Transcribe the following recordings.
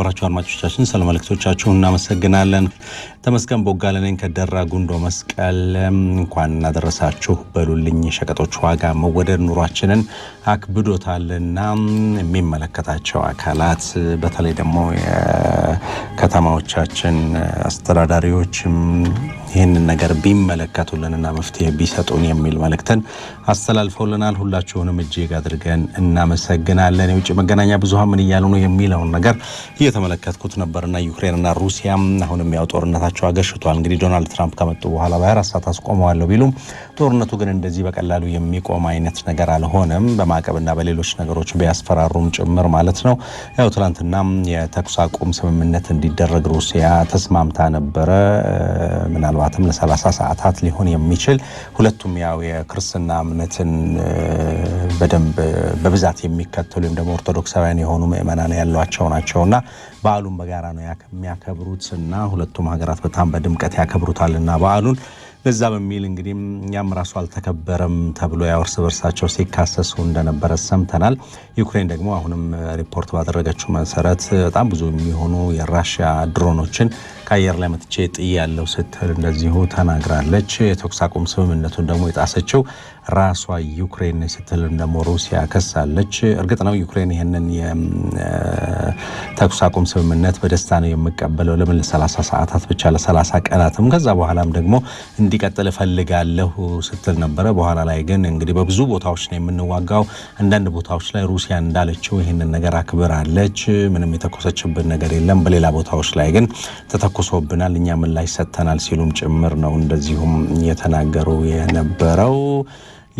የተከበራችሁ አድማጮቻችን ሰላም መልእክቶቻችሁ እናመሰግናለን። ተመስገን ቦጋለኔን ከደራ ጉንዶ መስቀል እንኳን አደረሳችሁ በሉልኝ። ሸቀጦች ዋጋ መወደድ ኑሯችንን አክብዶታልና የሚመለከታቸው አካላት በተለይ ደግሞ የከተማዎቻችን አስተዳዳሪዎችም ይህንን ነገር ቢመለከቱልንና መፍትሄ ቢሰጡን የሚል መልእክትን አስተላልፈውልናል። ሁላችሁንም እጅግ አድርገን እናመሰግናለን። የውጭ መገናኛ ብዙሃን ምን እያሉ ነው የሚለውን ነገር እየተመለከትኩት ነበርና ዩክሬንና ሩሲያ አሁንም ያው ጦርነታቸው አገሽቷል። እንግዲህ ዶናልድ ትራምፕ ከመጡ በኋላ በ24 ሰዓት አስቆመዋለሁ ቢሉም ጦርነቱ ግን እንደዚህ በቀላሉ የሚቆም አይነት ነገር አልሆነም። በማዕቀብና በሌሎች ነገሮች ቢያስፈራሩም ጭምር ማለት ነው። ያው ትናንትና የተኩስ አቁም ስምምነት እንዲደረግ ሩሲያ ተስማምታ ነበረ። ምናልባትም ለ30 ሰዓታት ሊሆን የሚችል ሁለቱም ያው የክርስትና እምነትን በደንብ በብዛት የሚከተሉ ወይም ደግሞ ኦርቶዶክሳውያን የሆኑ ምዕመናን ያሏቸው ናቸውና በዓሉን በጋራ ነው የሚያከብሩትና ሁለቱም ሀገራት በጣም በድምቀት ያከብሩታልና በዓሉን በዛ በሚል እንግዲህ ያም ራሱ አልተከበረም ተብሎ ያው እርስ በርሳቸው ሲካሰሱ እንደነበረ ሰምተናል። ዩክሬን ደግሞ አሁንም ሪፖርት ባደረገችው መሰረት በጣም ብዙ የሚሆኑ የራሽያ ድሮኖችን ከአየር ላይ መትቼ ጥያለሁ ስትል እንደዚሁ ተናግራለች። የተኩስ አቁም ስምምነቱን ደግሞ የጣሰችው ራሷ ዩክሬን ስትል ደግሞ ሩሲያ ከሳለች። እርግጥ ነው ዩክሬን ይሄንን የተኩስ አቁም ስምምነት በደስታ ነው የምቀበለው ለምን ለ30 ሰዓታት ብቻ ለ30 ቀናትም ከዛ በኋላም ደግሞ እንዲቀጥል ፈልጋለሁ ስትል ነበረ። በኋላ ላይ ግን እንግዲህ በብዙ ቦታዎች ነው የምንዋጋው፣ አንዳንድ ቦታዎች ላይ ሩሲያ እንዳለችው ይሄንን ነገር አክብራለች፣ ምንም የተኮሰችብን ነገር የለም፣ በሌላ ቦታዎች ላይ ግን ተተኩሶብናል፣ እኛ ምላሽ ሰጥተናል ሲሉም ጭምር ነው እንደዚሁም የተናገሩ የነበረው።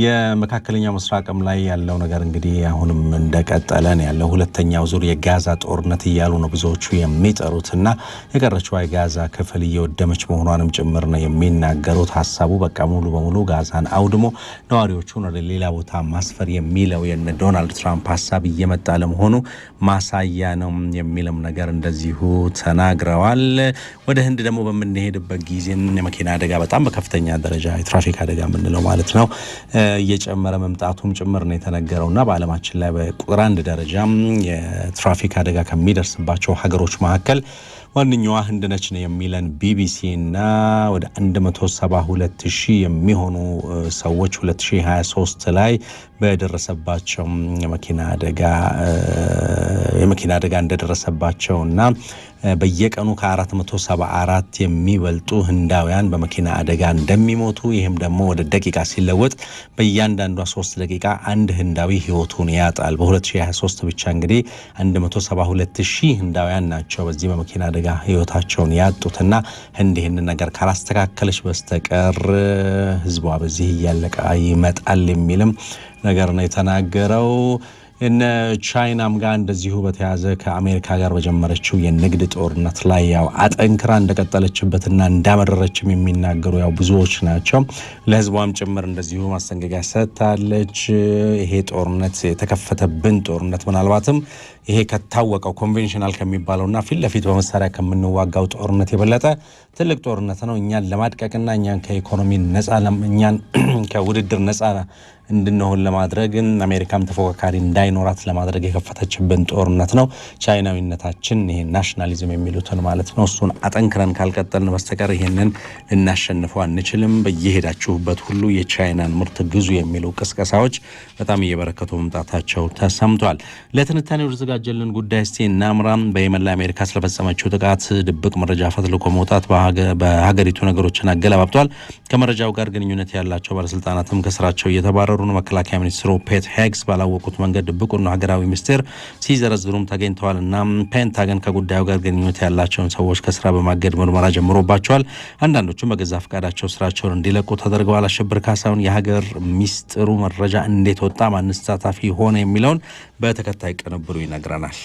የመካከለኛው ምስራቅም ላይ ያለው ነገር እንግዲህ አሁንም እንደቀጠለ ነው ያለው። ሁለተኛው ዙር የጋዛ ጦርነት እያሉ ነው ብዙዎቹ የሚጠሩትና የቀረችው የጋዛ ክፍል እየወደመች መሆኗንም ጭምር ነው የሚናገሩት። ሀሳቡ በቃ ሙሉ በሙሉ ጋዛን አውድሞ ነዋሪዎቹን ወደ ሌላ ቦታ ማስፈር የሚለው የነ ዶናልድ ትራምፕ ሀሳብ እየመጣ ለመሆኑ ማሳያ ነው የሚልም ነገር እንደዚሁ ተናግረዋል። ወደ ህንድ ደግሞ በምንሄድበት ጊዜ የመኪና አደጋ በጣም በከፍተኛ ደረጃ የትራፊክ አደጋ የምንለው ማለት ነው እየጨመረ መምጣቱም ጭምር ነው የተነገረውና በዓለማችን ላይ በቁጥር 1 ደረጃ የትራፊክ አደጋ ከሚደርስባቸው ሀገሮች መካከል ዋነኛዋ ህንድ ነች ነው የሚለን ቢቢሲና ወደ 172,000 የሚሆኑ ሰዎች 2023 ላይ በደረሰባቸው የመኪና አደጋ እንደደረሰባቸውና በየቀኑ ከ474 የሚበልጡ ህንዳውያን በመኪና አደጋ እንደሚሞቱ ይህም ደግሞ ወደ ደቂቃ ሲለወጥ በእያንዳንዷ 3 ደቂቃ አንድ ህንዳዊ ህይወቱን ያጣል። በ2023 ብቻ እንግዲህ 172,000 ህንዳውያን ናቸው በዚህ በመኪና አደጋ ህይወታቸውን ያጡትና ህንድ ይህንን ነገር ካላስተካከለች በስተቀር ህዝቧ በዚህ እያለቀ ይመጣል የሚልም ነገር ነው የተናገረው። እነ ቻይናም ጋር እንደዚሁ በተያዘ ከአሜሪካ ጋር በጀመረችው የንግድ ጦርነት ላይ ያው አጠንክራ እንደቀጠለችበትና እንዳመረረችም የሚናገሩ ያው ብዙዎች ናቸው። ለህዝቧም ጭምር እንደዚሁ ማስጠንቀቂያ ሰጥታለች። ይሄ ጦርነት የተከፈተብን ጦርነት ምናልባትም ይሄ ከታወቀው ኮንቬንሽናል ከሚባለውና ፊት ለፊት በመሳሪያ ከምንዋጋው ጦርነት የበለጠ ትልቅ ጦርነት ነው። እኛን ለማድቀቅና እኛን ከኢኮኖሚ ነፃ እኛን ከውድድር ነፃ እንድንሆን ለማድረግ አሜሪካም ተፎካካሪ እንዳይኖራት ለማድረግ የከፈተችብን ጦርነት ነው። ቻይናዊነታችን ይሄ ናሽናሊዝም የሚሉትን ማለት ነው እሱን አጠንክረን ካልቀጠልን በስተቀር ይሄንን ልናሸንፈው አንችልም። በየሄዳችሁበት ሁሉ የቻይናን ምርት ግዙ የሚሉ ቅስቀሳዎች በጣም እየበረከቱ መምጣታቸው ተሰምቷል። ለትንታኔው የተዘጋጀልን ጉዳይ እስቲ እናምራም። በየመን ላይ አሜሪካ ስለፈጸመችው ጥቃት ድብቅ መረጃ ፈትልኮ መውጣት በሀገሪቱ ነገሮችን አገላባብጧል። ከመረጃው ጋር ግንኙነት ያላቸው ባለስልጣናትም ከስራቸው እየተባረሩ ነው። መከላከያ ሚኒስትሩ ፔት ሄግስ ባላወቁት መንገድ ድብቁና ሀገራዊ ሚኒስቴር ሲዘረዝሩም ተገኝተዋል እና ፔንታገን ከጉዳዩ ጋር ግንኙነት ያላቸውን ሰዎች ከስራ በማገድ ምርመራ ጀምሮባቸዋል። አንዳንዶቹም በገዛ ፈቃዳቸው ስራቸውን እንዲለቁ ተደርገዋል። አሸብር ካሳሁን የሀገር ሚስጥሩ መረጃ እንዴት ወጣ፣ ማንስ ተሳታፊ ሆነ የሚለውን በተከታይ ቅንብሩ ይነግረናል።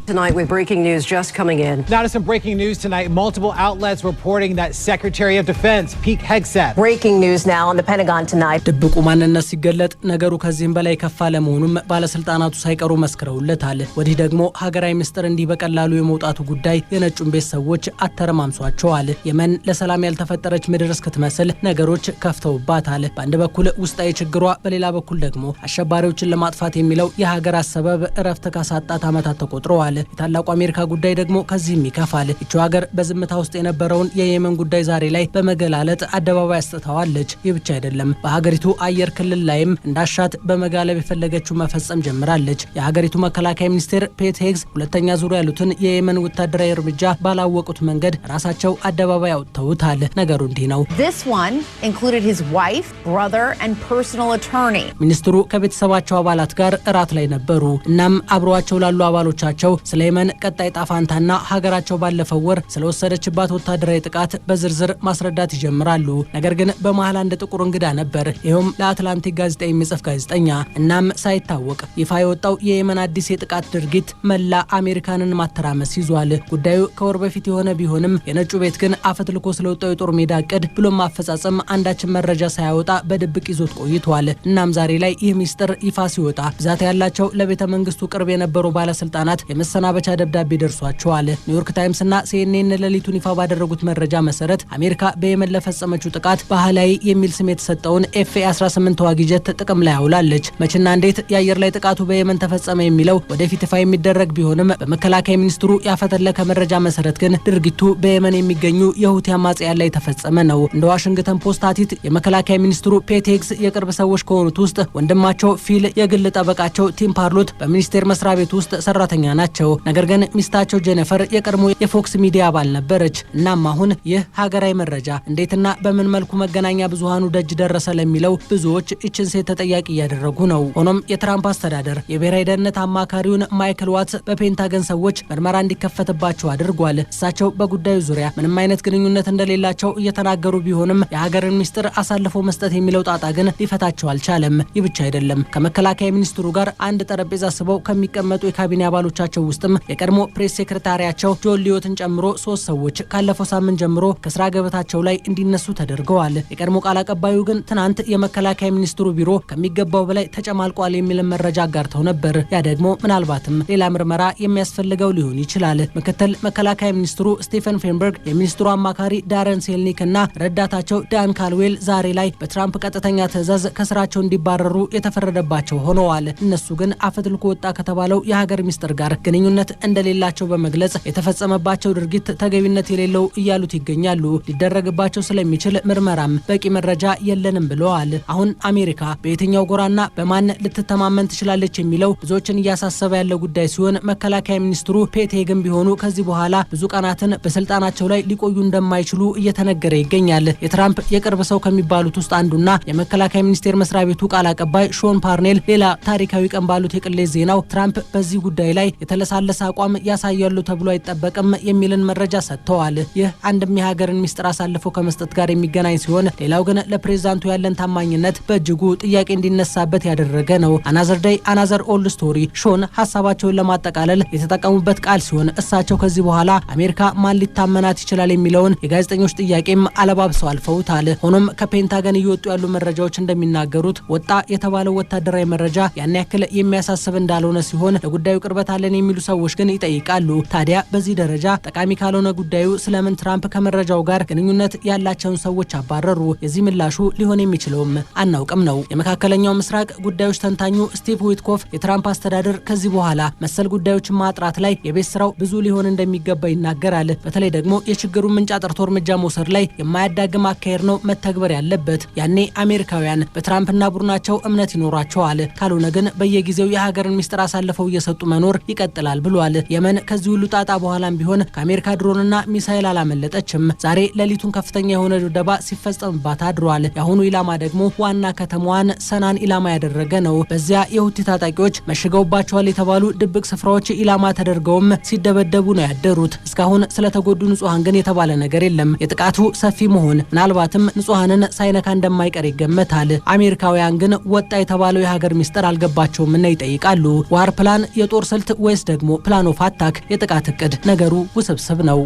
Tonight with breaking news just coming in. Now to some breaking news tonight. Multiple outlets reporting that Secretary of Defense Pete Hegseth. Breaking news now on the Pentagon tonight. ድብቁ ማንነት ሲገለጥ ነገሩ ከዚህም በላይ ከፍ አለ መሆኑን ባለስልጣናቱ ሳይቀሩ መስክረውለታል። ወዲህ ደግሞ ሀገራዊ ምስጢር እንዲህ በቀላሉ የመውጣቱ ጉዳይ የነጩን ቤት ሰዎች አተረማምሷቸዋል። የመን ለሰላም ያልተፈጠረች ምድር እስክትመስል ነገሮች ከፍተውባታል። በአንድ በኩል ውስጣዊ ችግሯ፣ በሌላ በኩል ደግሞ አሸባሪዎችን ለማጥፋት የሚለው የሀገራት ሰበብ እረፍት ካሳጣት ዓመታት ተቆጥረዋል። የታላቁ አሜሪካ ጉዳይ ደግሞ ከዚህም ይከፋል። እቺ ሀገር በዝምታ ውስጥ የነበረውን የየመን ጉዳይ ዛሬ ላይ በመገላለጥ አደባባይ አስጥተዋለች። ይህ ብቻ አይደለም፣ በሀገሪቱ አየር ክልል ላይም እንዳሻት በመጋለብ የፈለገችው መፈጸም ጀምራለች። የሀገሪቱ መከላከያ ሚኒስቴር ፔት ሄግስ ሁለተኛ ዙር ያሉትን የየመን ወታደራዊ እርምጃ ባላወቁት መንገድ ራሳቸው አደባባይ አውጥተውታል። ነገሩ እንዲህ ነው። This one included his wife, brother and personal attorney. ሚኒስትሩ ከቤተሰባቸው አባላት ጋር እራት ላይ ነበሩ። እናም አብረዋቸው ላሉ አባሎቻቸው ስለ የመን ቀጣይ ጣፋንታና ሀገራቸው ባለፈው ወር ስለወሰደችባት ወታደራዊ ጥቃት በዝርዝር ማስረዳት ይጀምራሉ። ነገር ግን በመሃል አንድ ጥቁር እንግዳ ነበር። ይኸውም ለአትላንቲክ ጋዜጣ የሚጽፍ ጋዜጠኛ። እናም ሳይታወቅ ይፋ የወጣው የየመን አዲስ የጥቃት ድርጊት መላ አሜሪካንን ማተራመስ ይዟል። ጉዳዩ ከወር በፊት የሆነ ቢሆንም የነጩ ቤት ግን አፈትልኮ ስለወጣው የጦር ሜዳ እቅድ ብሎም ማፈጻጸም አንዳችን መረጃ ሳያወጣ በድብቅ ይዞት ቆይቷል። እናም ዛሬ ላይ ይህ ሚስጥር ይፋ ሲወጣ ብዛት ያላቸው ለቤተ መንግስቱ ቅርብ የነበሩ ባለስልጣናት የመሰናበቻ ደብዳቤ ደርሷቸዋል። ኒውዮርክ ታይምስ እና ሲኤንኤን ሌሊቱን ይፋ ባደረጉት መረጃ መሰረት አሜሪካ በየመን ለፈጸመችው ጥቃት ባህላዊ የሚል ስም የተሰጠውን ኤፍ-18 ተዋጊ ጀት ጥቅም ላይ አውላለች። መቼና እንዴት የአየር ላይ ጥቃቱ በየመን ተፈጸመ የሚለው ወደፊት ይፋ የሚደረግ ቢሆንም በመከላከያ ሚኒስትሩ ያፈተለከ መረጃ መሰረት ግን ድርጊቱ በየመን የሚገኙ የሁቲ አማጽያን ላይ ተፈጸመ ነው። እንደ ዋሽንግተን ፖስት አቲት የመከላከያ ሚኒስትሩ ፔት ሄግስ የቅርብ ሰዎች ከሆኑት ውስጥ ወንድማቸው ፊል፣ የግል ጠበቃቸው ቲም ፓርሎት በሚኒስቴር መስሪያ ቤት ውስጥ ሰራተኛ ናቸው። ነገር ግን ሚስታቸው ጄኒፈር የቀድሞ የፎክስ ሚዲያ አባል ነበረች። እናም አሁን ይህ ሀገራዊ መረጃ እንዴትና በምን መልኩ መገናኛ ብዙሃኑ ደጅ ደረሰ ለሚለው ብዙዎች እችን ሴት ተጠያቂ እያደረጉ ነው። ሆኖም የትራምፕ አስተዳደር የብሔራዊ ደህንነት አማካሪውን ማይክል ዋትስ በፔንታገን ሰዎች ምርመራ እንዲከፈትባቸው አድርጓል። እሳቸው በጉዳዩ ዙሪያ ምንም አይነት ግንኙነት እንደሌላቸው እየተናገሩ ቢሆንም የሀገርን ሚስጥር አሳልፎ መስጠት የሚለው ጣጣ ግን ሊፈታቸው አልቻለም። ይህ ብቻ አይደለም። ከመከላከያ ሚኒስትሩ ጋር አንድ ጠረጴዛ ስበው ከሚቀመጡ የካቢኔ አባሎቻቸው ውስጥም የቀድሞ ፕሬስ ሴክሬታሪያቸው ጆን ሊዮትን ጨምሮ 3 ሰዎች ካለፈው ሳምንት ጀምሮ ከስራ ገበታቸው ላይ እንዲነሱ ተደርገዋል። የቀድሞ ቃል አቀባዩ ግን ትናንት የመከላከያ ሚኒስትሩ ቢሮ ከሚገባው በላይ ተጨማልቋል የሚል መረጃ አጋርተው ነበር። ያ ደግሞ ምናልባትም ሌላ ምርመራ የሚያስፈልገው ሊሆን ይችላል። ምክትል መከላከያ ሚኒስትሩ ስቴፈን ፌንበርግ፣ የሚኒስትሩ አማካሪ ዳረን ሴልኒክ እና ረዳታቸው ዳን ካልዌል ዛሬ ላይ በትራምፕ ቀጥተኛ ትዕዛዝ ከስራቸው እንዲባረሩ የተፈረደባቸው ሆነዋል። እነሱ ግን አፈትልኮ ወጣ ከተባለው የሀገር ሚስጥር ጋር ግንኙነት እንደሌላቸው በመግለጽ የተፈጸመባቸው ድርጊት ተገቢነት የሌለው እያሉት ይገኛሉ። ሊደረግባቸው ስለሚችል ምርመራም በቂ መረጃ የለንም ብለዋል። አሁን አሜሪካ በየትኛው ጎራና በማን ልትተማመን ትችላለች የሚለው ብዙዎችን እያሳሰበ ያለው ጉዳይ ሲሆን መከላከያ ሚኒስትሩ ፔት ሄግም ቢሆኑ ከዚህ በኋላ ብዙ ቀናትን በስልጣናቸው ላይ ሊቆዩ እንደማይችሉ እየተነገረ ይገኛል። የትራምፕ የቅርብ ሰው ከሚባሉት ውስጥ አንዱና የመከላከያ ሚኒስቴር መስሪያ ቤቱ ቃል አቀባይ ሾን ፓርኔል ሌላ ታሪካዊ ቀን ባሉት የቅሌት ዜናው ትራምፕ በዚህ ጉዳይ ላይ የተለሳለሰ አቋም ያሳያሉ ተብሎ አይጠበቅም የሚልን መረጃ ሰጥተዋል። ይህ አንድም የሀገርን ሚስጥር አሳልፎ ከመስጠት ጋር የሚገናኝ ሲሆን፣ ሌላው ግን ለፕሬዝዳንቱ ያለን ታማኝነት በእጅጉ ጥያቄ እንዲነሳበት ያደረገ ነው። አናዘር ዴይ አናዘር ኦልድ ስቶሪ ሾን ሀሳባቸውን ለማጠቃለል የተጠቀሙበት ቃል ሲሆን እሳቸው ከዚህ በኋላ አሜሪካ ማን ሊታመናት ይችላል የሚለውን የጋዜጠኞች ጥያቄም አለባብሰው አልፈውታል። ሆኖም ከፔንታገን እየወጡ ያሉ መረጃዎች እንደሚናገሩት ወጣ የተባለው ወታደራዊ መረጃ ያን ያክል የሚያሳስብ እንዳልሆነ ሲሆን ለጉዳዩ ቅርበት አለን የሚሉ ሰዎች ግን ይጠይቃሉ። ታዲያ በዚህ ደረጃ ጠቃሚ ካልሆነ ጉዳዩ ስለምን ትራምፕ ከመረጃው ጋር ግንኙነት ያላቸውን ሰዎች አባረሩ? የዚህ ምላሹ ሊሆን የሚችለውም አናውቅም ነው። የመካከለኛው ምስራቅ ጉዳዮች ተንታኙ ስቲቭ ዊትኮፍ የትራምፕ አስተዳደር ከዚህ በኋላ መሰል ጉዳዮችን ማጥራት ላይ የቤት ስራው ብዙ ሊሆን እንደሚገባ ይናገራል። በተለይ ደግሞ የችግሩን ምንጭ አጥርቶ እርምጃ መውሰድ ላይ የማያዳግም አካሄድ ነው መተግበር ያለበት። ያኔ አሜሪካውያን በትራምፕና ቡድናቸው እምነት ይኖራቸዋል። ካልሆነ ግን በየጊዜው የሀገርን ሚስጥር አሳልፈው እየሰጡ መኖር ይቀጥላል ብሏል። የመን ከዚህ ሁሉ ጣጣ በኋላም ቢሆን ከአሜሪካ ድሮንና ሚሳኤል አላመለጠችም። ዛሬ ሌሊቱን ከፍተኛ የሆነ ድብደባ ሲፈጸምባት አድሯል። የአሁኑ ኢላማ ደግሞ ዋና ከተማዋን ሰናን ኢላማ ያደረገ ነው። በዚያ የሁቲ ታጣቂዎች መሽገውባቸዋል የተባሉ ድብቅ ስፍራዎች ኢላማ ተደርገውም ሲደበደቡ ነው ያደሩት። እስካሁን ስለተጎዱ ንጹሃን ግን የተባለ ነገር የለም። የጥቃቱ ሰፊ መሆን ምናልባትም ንጹሃንን ሳይነካ እንደማይቀር ይገመታል። አሜሪካውያን ግን ወጣ የተባለው የሀገር ሚስጥር አልገባቸውም እና ይጠይቃሉ። ዋር ፕላን፣ የጦር ስልት ወይስ ደግሞ ፕላን ኦፍ አታክ የጥቃት እቅድ? ነገሩ ውስብስብ ነው።